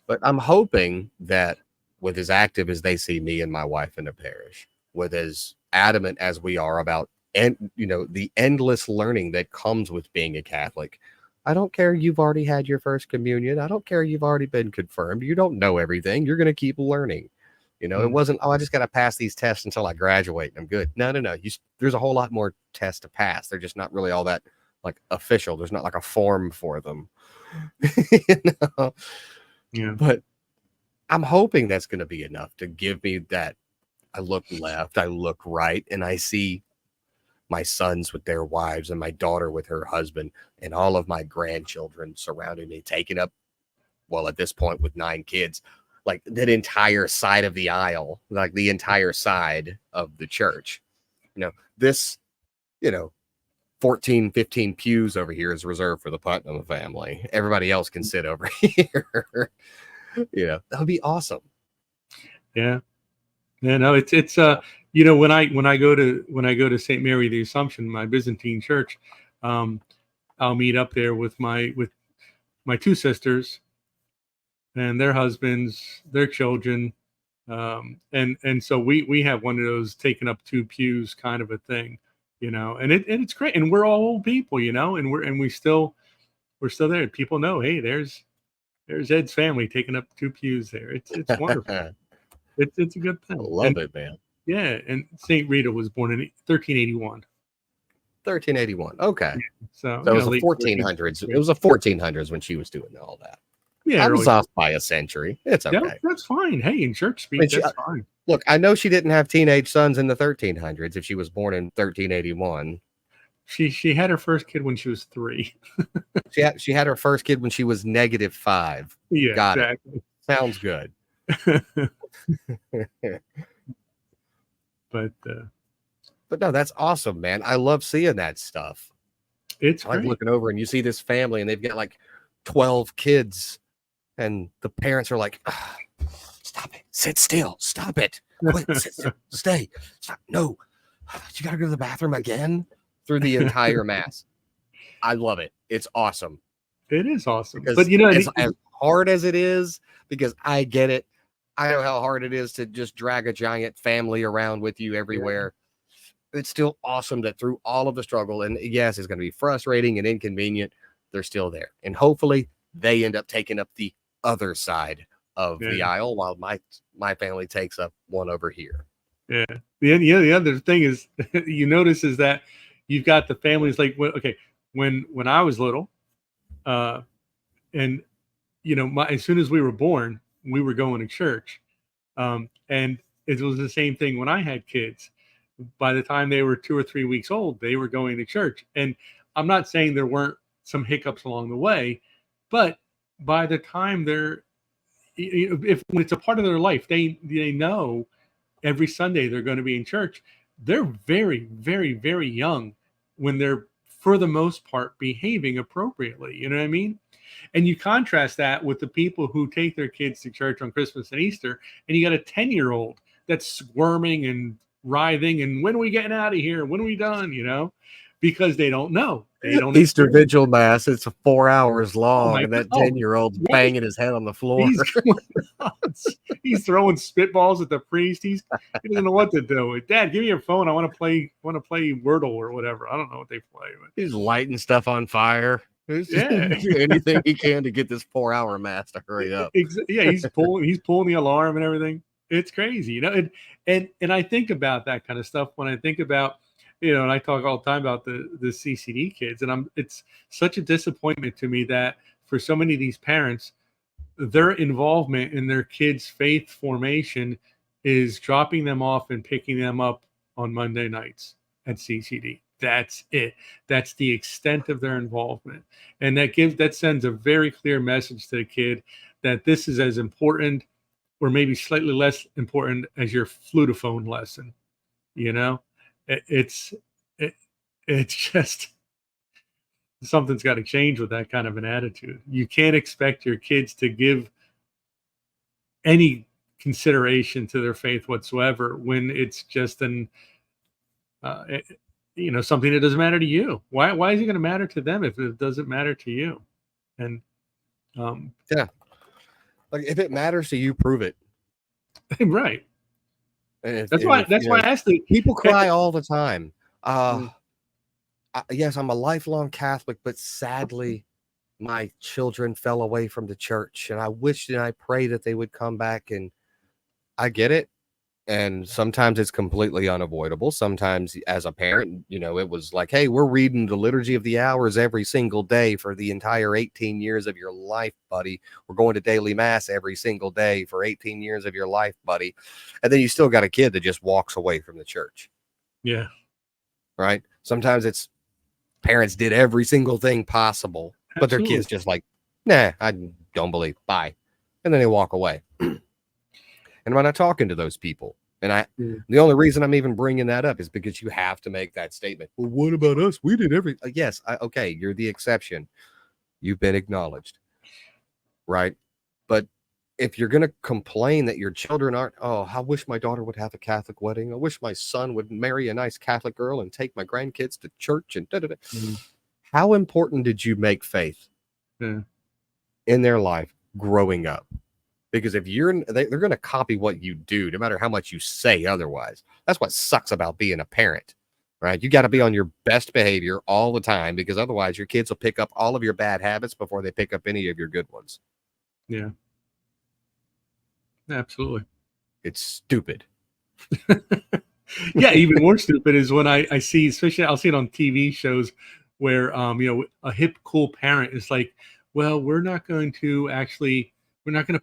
But I'm hoping that with as active as they see me and my wife in the parish, with as adamant as we are about, and the endless learning that comes with being a Catholic. I don't care you've already had your first communion. I don't care you've already been confirmed. You don't know everything. You're going to keep learning. It wasn't, I just got to pass these tests until I graduate and I'm good. No. There's a whole lot more tests to pass. They're just not really all that like official. There's not like a form for them. Yeah. But I'm hoping that's going to be enough to give me that. I look left, I look right, and I see my sons with their wives and my daughter with her husband and all of my grandchildren surrounding me, taking up, well, at this point with 9 kids, like that entire side of the aisle, like the entire side of the church. This, 14, 15 pews over here is reserved for the Putnam family. Everybody else can sit over here. That would be awesome. Yeah. Yeah, no, it's when I go to St. Mary the Assumption, my Byzantine church, I'll meet up there with my two sisters and their husbands, their children, and so we have one of those taking up 2 pews kind of a thing, and it's great, and we're all old people, and we're still there. People know, hey, there's Ed's family taking up 2 pews there. It's wonderful. It's a good thing. I love it, man. Yeah, and Saint Rita was born in 1381. 1381. Okay. So it was the 1400s. It was the 1400s when she was doing all that. Yeah, I was off by a century. It's okay. Yeah, that's fine. Hey, in church speak, that's fine. Look, I know she didn't have teenage sons in the 1300s if she was born in 1381. She had her first kid when she was 3. She had her first kid when she was -5. Yeah, got exactly. it. Sounds good. But no, that's awesome, man. I love seeing that stuff. It's like great. Looking over and you see this family and they've got like 12 kids and the parents are like, stop it, sit still, stop it, quit, sit still, stay, stop. No, you gotta go to the bathroom again through the entire mass. I love it. It's awesome. It is awesome. Because but as hard as it is, because I get it. I know how hard it is to just drag a giant family around with you everywhere. Yeah. It's still awesome that through all of the struggle, and yes, it's going to be frustrating and inconvenient, they're still there. And hopefully they end up taking up the other side of the aisle while my family takes up one over here. Yeah. The other thing is you notice is that you've got the families like, okay, when I was little, and as soon as we were born, we were going to church. And it was the same thing when I had kids. By the time they were 2 or 3 weeks old, they were going to church. And I'm not saying there weren't some hiccups along the way, but by the time if it's a part of their life, they know every Sunday they're going to be in church. They're very, very, very young when they're, for the most part, behaving appropriately. You know what I mean? And you contrast that with the people who take their kids to church on Christmas and Easter, and you got a 10-year-old that's squirming and writhing, and when are we getting out of here? When are we done? Because they don't know. They don't Easter Vigil Mass, it's 4 hours long, and that God. 10-year-old's banging his head on the floor. He's throwing spitballs at the priest. He doesn't know what to do. Dad, give me your phone. I want to play Wordle or whatever. I don't know what they play. But he's lighting stuff on fire. Anything he can to get this 4-hour mass to hurry up. Yeah, he's pulling the alarm and everything. It's crazy, and I think about that kind of stuff when I think about, and I talk all the time about the CCD kids, and it's such a disappointment to me that for so many of these parents, their involvement in their kids' faith formation is dropping them off and picking them up on Monday nights at CCD. That's it. That's the extent of their involvement. And that sends a very clear message to the kid that this is as important or maybe slightly less important as your flutophone lesson. It's just something's got to change with that kind of an attitude. You can't expect your kids to give any consideration to their faith whatsoever when it's just something that doesn't matter to you. Why is it going to matter to them if it doesn't matter to you? And like if it matters to you, prove it. Right. That's why I asked people cry all the time. Yes, I'm a lifelong Catholic, but sadly my children fell away from the church, and I wished and I pray that they would come back. And I get it. And sometimes it's completely unavoidable. Sometimes as a parent, it was like, hey, we're reading the Liturgy of the Hours every single day for the entire 18 years of your life, buddy. We're going to daily mass every single day for 18 years of your life, buddy. And then you still got a kid that just walks away from the church. Yeah. Right. Sometimes it's parents did every single thing possible, but their kid's just like, nah, I don't believe. Bye. And then they walk away. And when I'm talking to those people And Yeah. the only reason I'm even bringing that up is because you have to make that statement. Well, what about us? We did everything. Yes, okay, you're the exception. You've been acknowledged, right? But if you're going to complain that your children aren't, oh, I wish my daughter would have a Catholic wedding. I wish my son would marry a nice Catholic girl and take my grandkids to church and da-da-da. Mhm. How important did you make faith Yeah. in their life growing up? Because if they're going to copy what you do, no matter how much you say otherwise. That's what sucks about being a parent, right? You got to be on your best behavior all the time, because otherwise your kids will pick up all of your bad habits before they pick up any of your good ones. Yeah. Absolutely. It's stupid. Yeah, even more stupid is when I see, especially I'll see it on TV shows where a hip cool parent is like, well, we're not going to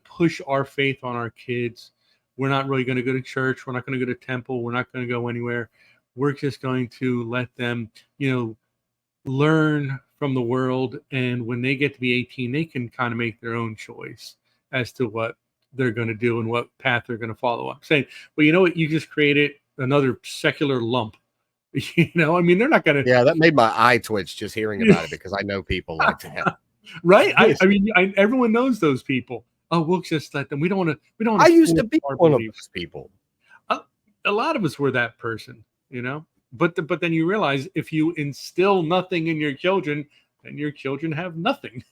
push our faith on our kids. We're not really going to go to church. We're not going to go to temple. We're not going to go anywhere. We're just going to let them, learn from the world. And when they get to be 18, they can kind of make their own choice as to what they're going to do and what path they're going to follow up. Saying, well, you know what? You just created another secular lump. They're not going to. Yeah, that made my eye twitch just hearing about it, because I know people like that. Right? Everyone knows those people. Oh, we'll just let them. We don't want to. I used to be one of those people. A lot of us were that person, But then you realize if you instill nothing in your children, then your children have nothing.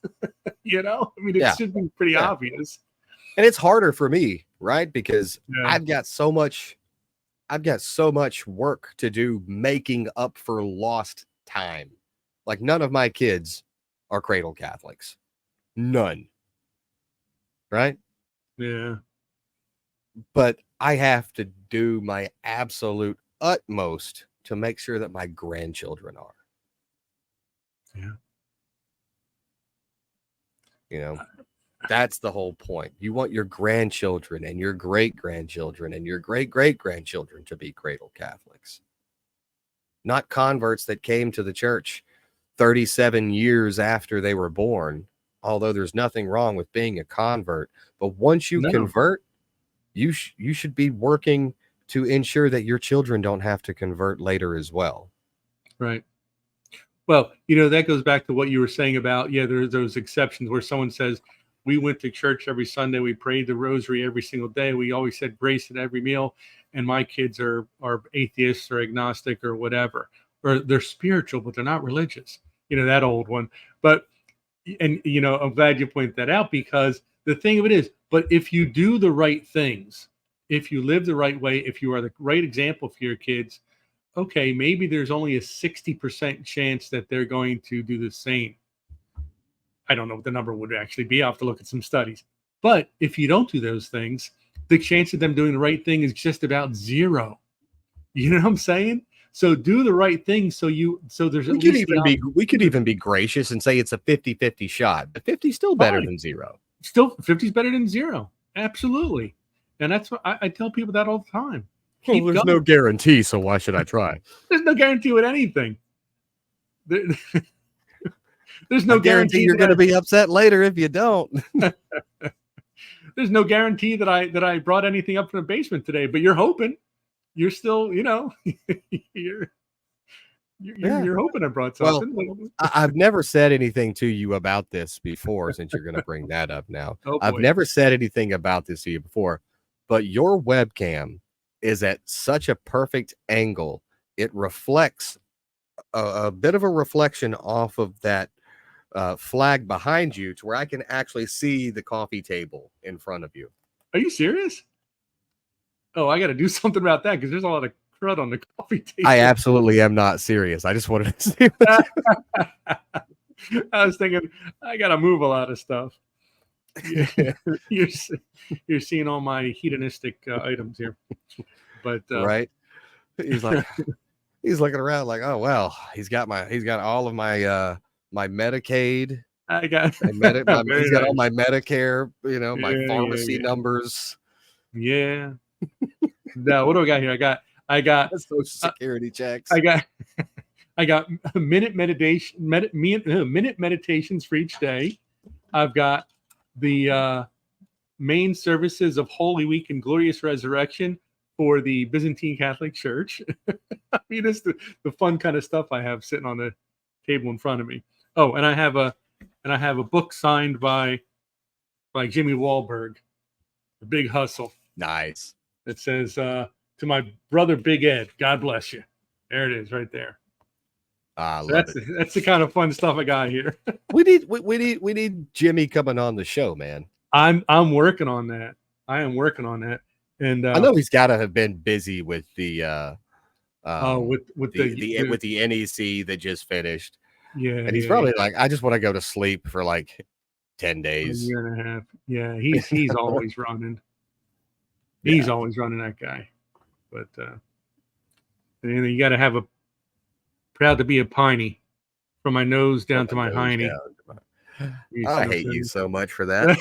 It should be pretty obvious. And it's harder for me, right? Because Yeah. I've got so much work to do making up for lost time. Like, none of my kids are cradle Catholics. None. Right? Yeah. But I have to do my absolute utmost to make sure that my grandchildren are. Yeah. That's the whole point. You want your grandchildren and your great-grandchildren and your great-great-grandchildren to be cradle Catholics. Not converts that came to the church 37 years after they were born, although there's nothing wrong with being a convert. But once you convert, you should be working to ensure that your children don't have to convert later as well. Right. Well, that goes back to what you were saying about, there's those exceptions where someone says, we went to church every Sunday, we prayed the rosary every single day, we always said grace at every meal, and my kids are atheists or agnostic or whatever, or they're spiritual, but they're not religious. That old one. But, and, I'm glad you point that out, because the thing of it is, but if you do the right things, if you live the right way, if you are the right example for your kids, okay, maybe there's only a 60% chance that they're going to do the same. I don't know what the number would actually be. I'll have to look at some studies. But if you don't do those things, the chance of them doing the right thing is just about zero. You know what I'm saying? So do the right thing. So there's we could even be gracious and say it's a 50-50 shot, but 50 is still better than zero. Still 50 is better than zero. Absolutely. And that's what I tell people that all the time. Well, there's no guarantee, so why should I try? There's no guarantee with anything. There's no guarantee you're going to be upset later if you don't. There's no guarantee that I brought anything up from the basement today, but you're hoping. You're still, you're hoping I brought something. Well, I've never said anything to you about this before, since you're going to bring that up now. Oh, I've never said anything about this to you before, but your webcam is at such a perfect angle. It reflects a bit of a reflection off of that flag behind you, to where I can actually see the coffee table in front of you. Are you serious? Oh, I got to do something about that, because there's a lot of crud on the coffee table. I absolutely am not serious. I just wanted to see. I was thinking, I got to move a lot of stuff. You're seeing all my hedonistic items here, but right. He's looking around like, oh well, he's got all of my my Medicaid. He's got all my Medicare, my pharmacy numbers. Yeah. Now, what do I got here? I got Social Security checks. I got minute meditations for each day. I've got the main services of Holy Week and Glorious Resurrection for the Byzantine Catholic Church. I mean, it's the fun kind of stuff I have sitting on the table in front of me. Oh, and I have a book signed by Jimmy Wahlberg, The Big Hustle. Nice. It says, to my brother Big Ed, God bless you. There it is, right there. I love it. That's the kind of fun stuff I got here. We need Jimmy coming on the show, man. I'm working on that. I am working on that. And I know he's got to have been busy with the with the NEC that just finished. Yeah, and he's probably like, I just want to go to sleep for like 10 a days. year and a half. Yeah, he's always running. He's always running, that guy. But and you got to have a proud to be a piney from my nose down to my hiney. I hate you so much for that.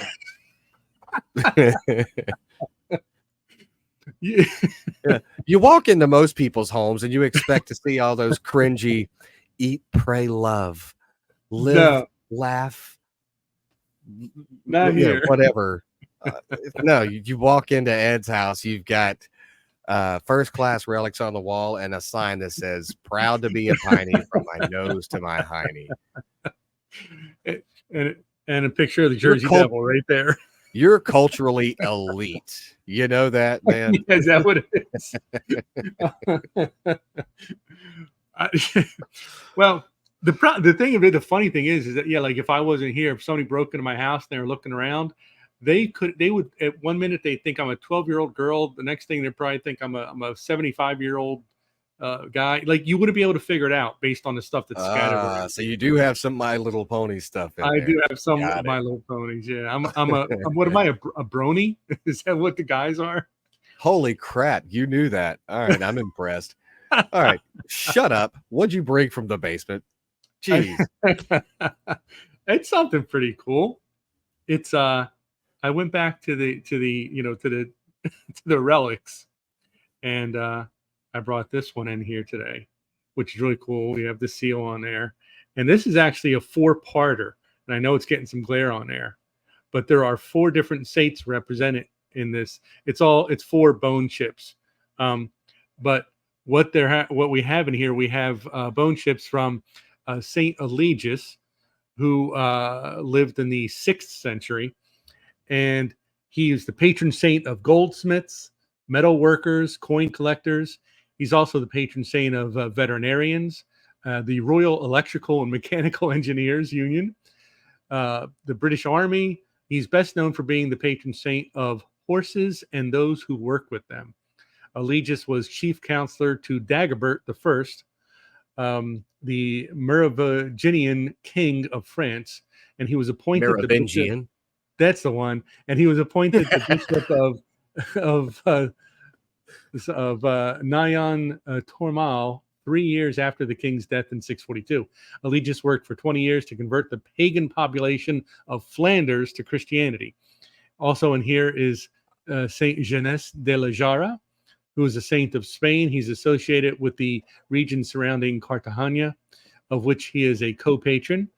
Yeah. You walk into most people's homes and you expect to see all those cringy eat, pray, love, live, laugh, not here. Whatever. No, you walk into Ed's house, you've got first class relics on the wall and a sign that says proud to be a piney from my nose to my hiney. And a picture of the Jersey Devil right there. You're culturally elite. You know that, man? Is that what it is? Well, the thing of it, the funny thing is that, yeah, like if I wasn't here, if somebody broke into my house and they were looking around, they would at one minute they think I'm a 12-year-old girl. The next thing they probably think I'm a 75-year-old guy. Like you wouldn't be able to figure it out based on the stuff that's scattered around. So you do have some My Little Pony stuff in I there. do have some of My Little Ponies. Yeah, I'm what am I, a brony? Is that what the guys are? Holy crap, you knew that. All right, I'm impressed. All right, shut up. What'd you bring from the basement? Jeez. It's something pretty cool. It's I went back to the relics, and I brought this one in here today, which is really cool. We have the seal on there, and this is actually a 4-parter. And I know it's getting some glare on there, but there are 4 different saints represented in this. It's 4 bone chips, but what we have in here, we have bone chips from Saint Eligius, who lived in the 6th century, and he is the patron saint of goldsmiths, metal workers, coin collectors. He's also the patron saint of veterinarians, the Royal Electrical and Mechanical Engineers Union, the British Army. He's best known for being the patron saint of horses and those who work with them. Eligius was chief counselor to Dagobert I, the Merovingian king of France, and he was appointed Merovingian. That's the one, and he was appointed the bishop of Nyon Tormal 3 years after the king's death in 642. Eligius worked for 20 years to convert the pagan population of Flanders to Christianity. Also in here is Saint Genès de la Jara, who is a saint of Spain. He's associated with the region surrounding Cartagena, of which he is a co-patron.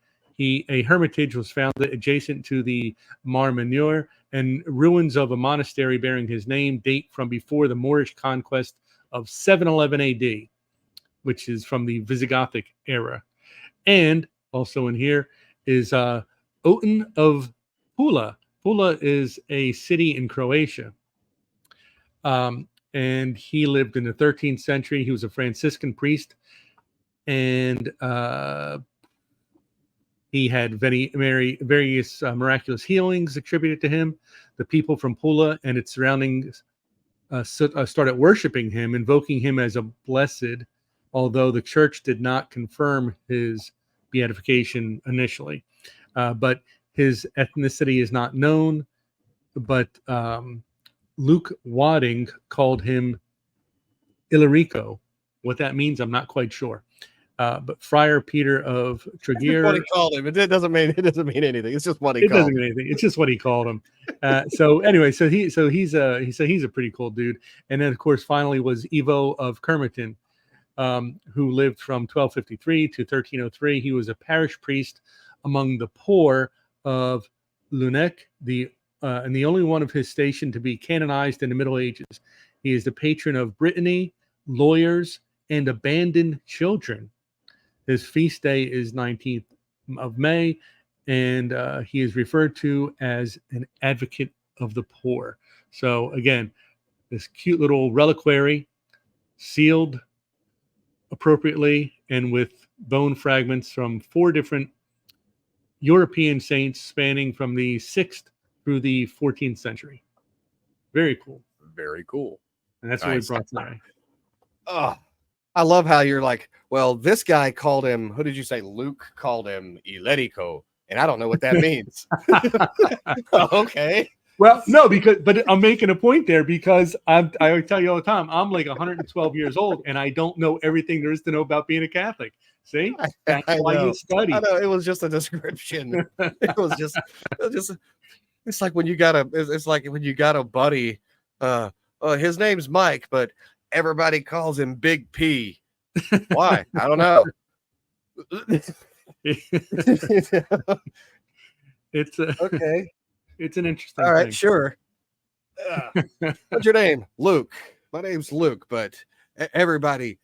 A hermitage was founded adjacent to the Mar Menor, and ruins of a monastery bearing his name date from before the Moorish conquest of 711 AD, which is from the Visigothic era. And also in here is Oten of Pula. Pula is a city in Croatia. And he lived in the 13th century. He was a Franciscan priest, and he had various miraculous healings attributed to him. The people from Pula and its surroundings started worshiping him, invoking him as a blessed, although the church did not confirm his beatification initially. But his ethnicity is not known, but Luke Wadding called him Ilarico. What that means, I'm not quite sure. But Friar Peter of Tregear. What he called him. It doesn't mean anything. It's just what he called him. It doesn't mean anything. It's just what he called him. So anyway, he's a pretty cool dude. And then of course finally was Ivo of Kermerton, who lived from 1253 to 1303. He was a parish priest among the poor of Lunec, and the only one of his station to be canonized in the Middle Ages. He is the patron of Brittany, lawyers, and abandoned children. His feast day is 19th of May, and he is referred to as an advocate of the poor. So again, this cute little reliquary, sealed appropriately and with bone fragments from 4 different European saints spanning from the 6th through the 14th century. Very cool. Very cool. And that's what we brought today. Oh, I love how you're like, well, this guy called him, who did you say? Luke called him Ilerico, and I don't know what that means. Okay. Well, no, but I'm making a point there because I tell you all the time, I'm like 112 years old and I don't know everything there is to know about being a Catholic. See, that's why you study. I know, it was just a description. It's like when you got a buddy. His name's Mike, but everybody calls him Big P. Why? I don't know. It's okay. It's an interesting All right, thing. Sure. What's your name? Luke. My name's Luke, but everybody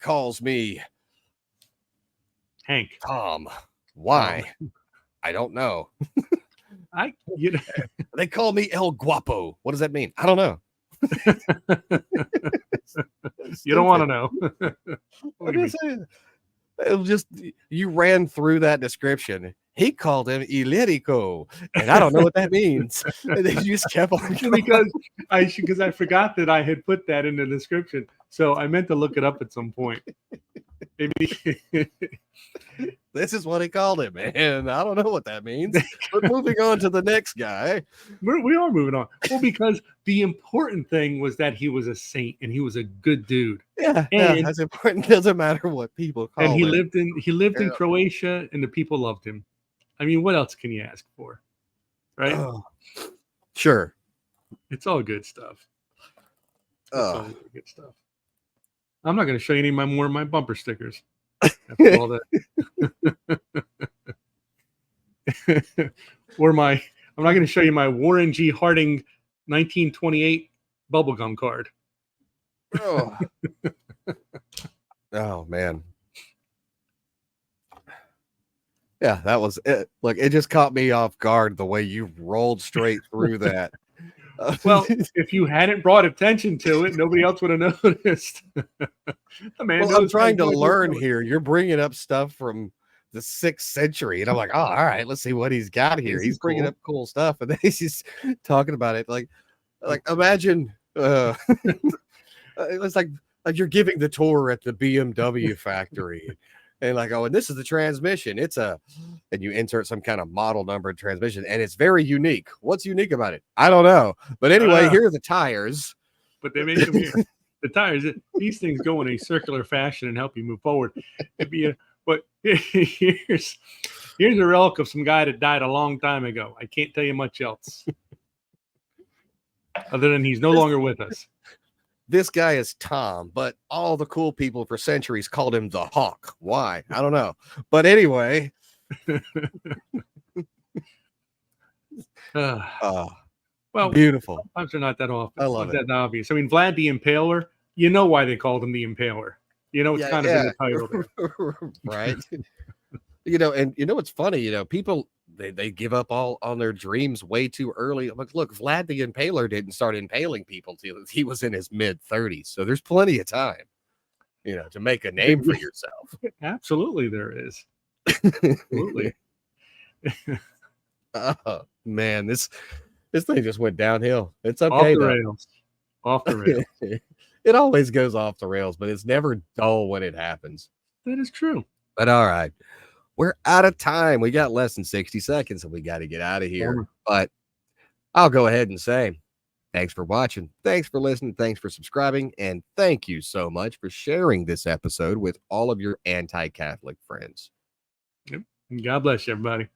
calls me Hank. Tom. Why? I don't know. They call me El Guapo. What does that mean? I don't know. You don't want to know. It was just, you ran through that description. He called him Ilerico, and I don't know what that means. And then you just kept on going. because I forgot that I had put that in the description, so I meant to look it up at some point. Maybe. This is what he called him, and I don't know what that means. But moving on to the next guy. We are moving on. Well, because the important thing was that he was a saint and he was a good dude. Yeah, that's important. Doesn't matter what people call him. And he lived in Croatia, and the people loved him. I mean, what else can you ask for? Right? Oh, sure. It's all good stuff. All good stuff. I'm not going to show you any more of my bumper stickers. After all that. I'm not going to show you my Warren G. Harding 1928 bubblegum card. Oh. Oh, man. Yeah, that was it. Look, it just caught me off guard the way you rolled straight through that. Well, if you hadn't brought attention to it, nobody else would have noticed. I'm trying to learn here. You're bringing up stuff from the 6th century, and I'm like, oh, all right, let's see what he's got here. He's bringing up cool stuff, and then he's just talking about it. Like imagine it's like you're giving the tour at the BMW factory. And like, and this is the transmission. And you insert some kind of model number transmission, and it's very unique. What's unique about it? I don't know. But anyway, here are the tires. But they make them here. The tires, these things go in a circular fashion and help you move forward. But here's a relic of some guy that died a long time ago. I can't tell you much else. Other than he's no longer with us. This guy is Tom, but all the cool people for centuries called him the Hawk. Why? I don't know. But anyway. Well, beautiful. Sometimes they're not that often. I love it. That obvious. I mean, Vlad the Impaler, you know why they called him the Impaler. You know, it's kind of in the title. Right. And what's funny, people, they give up all on their dreams way too early. I'm like, look, Vlad the Impaler didn't start impaling people till he was in his mid-30s. So there's plenty of time, to make a name for yourself. Absolutely, there is. Absolutely. Oh, man, this thing just went downhill. It's okay. Off the rails. It always goes off the rails, but it's never dull when it happens. That is true. But all right. We're out of time. We got less than 60 seconds, and we got to get out of here. But I'll go ahead and say thanks for watching. Thanks for listening. Thanks for subscribing. And thank you so much for sharing this episode with all of your anti-Catholic friends. Yep. God bless you, everybody.